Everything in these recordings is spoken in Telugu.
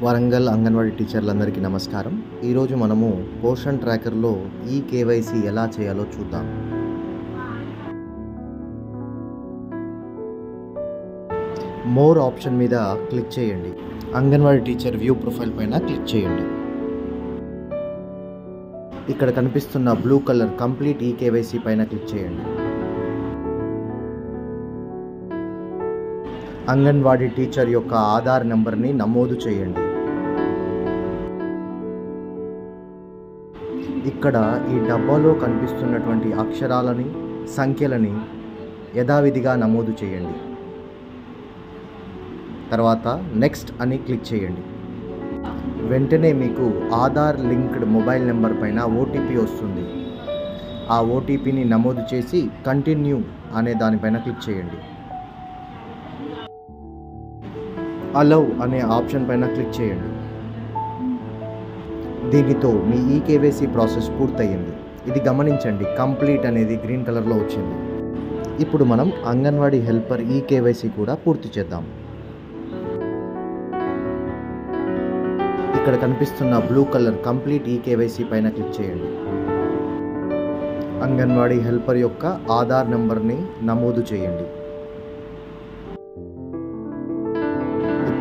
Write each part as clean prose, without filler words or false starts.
వరంగల్ అంగన్వాడీ టీచర్లందరికీ నమస్కారం. ఈరోజు మనము పోషన్ ట్రాకర్లో ఈ కేవైసీ ఎలా చేయాలో చూద్దాం. మోర్ ఆప్షన్ మీద క్లిక్ చేయండి. అంగన్వాడీ టీచర్ వ్యూ ప్రొఫైల్ పైన క్లిక్ చేయండి. ఇక్కడ కనిపిస్తున్న బ్లూ కలర్ కంప్లీట్ ఈ కేవైసీ పైన క్లిక్ చేయండి. అంగన్వాడీ టీచర్ యొక్క ఆధార్ నెంబర్ని నమోదు చేయండి. ఇక్కడ ఈ డబ్బాలో కనిపిస్తున్నటువంటి అక్షరాలని, సంఖ్యలని యథావిధిగా నమోదు చేయండి. తర్వాత నెక్స్ట్ అని క్లిక్ చేయండి. వెంటనే మీకు ఆధార్ లింక్డ్ మొబైల్ నెంబర్ పైన ఓటీపీ వస్తుంది. ఆ ఓటీపీని నమోదు చేసి కంటిన్యూ అనే దానిపైన క్లిక్ చేయండి. అలౌ అనే ఆప్షన్ పైన క్లిక్ చేయండి. దీనితో మీ ఈ కేవైసీ ప్రాసెస్ పూర్తయింది. ఇది గమనించండి, కంప్లీట్ అనేది గ్రీన్ కలర్లో వచ్చింది. ఇప్పుడు మనం అంగన్వాడీ హెల్పర్ ఈ కేవైసీ కూడా పూర్తి చేద్దాం. ఇక్కడ కనిపిస్తున్న బ్లూ కలర్ కంప్లీట్ ఈ కేవైసీ పైన క్లిక్ చేయండి. అంగన్వాడీ హెల్పర్ యొక్క ఆధార్ నెంబర్ని నమోదు చేయండి.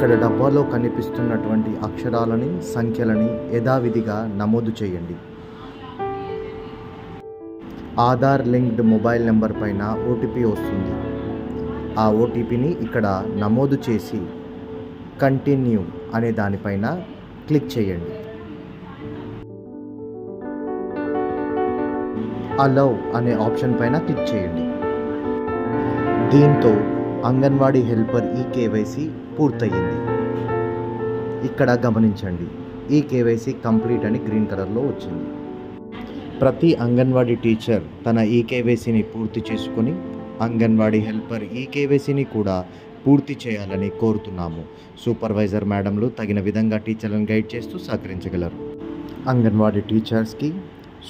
ఇక్కడ డబ్బాలో కనిపిస్తున్నటువంటి అక్షరాలని, సంఖ్యలని యథావిధిగా నమోదు చేయండి. ఆధార్ లింక్డ్ మొబైల్ నెంబర్ పైన ఓటీపీ వస్తుంది. ఆ ఓటీపీని ఇక్కడ నమోదు చేసి కంటిన్యూ అనే దానిపైన క్లిక్ చేయండి. అలౌ అనే ఆప్షన్ పైన క్లిక్ చేయండి. దీంతో అంగన్వాడీ హెల్పర్ ఈ కేవైసీ పూర్తయింది. ఇక్కడ గమనించండి, ఈ కేవైసీ కంప్లీట్ అని గ్రీన్ కలర్లో వచ్చింది. ప్రతి అంగన్వాడీ టీచర్ తన ఈ కేవైసీని పూర్తి చేసుకొని అంగన్వాడీ హెల్పర్ ఈ కేవైసీని కూడా పూర్తి చేయాలని కోరుతున్నాము. సూపర్వైజర్ మేడంలు తగిన విధంగా టీచర్లను గైడ్ చేస్తూ సహకరించగలరు. అంగన్వాడీ టీచర్స్కి,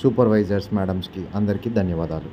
సూపర్వైజర్స్ మేడమ్స్కి అందరికీ ధన్యవాదాలు.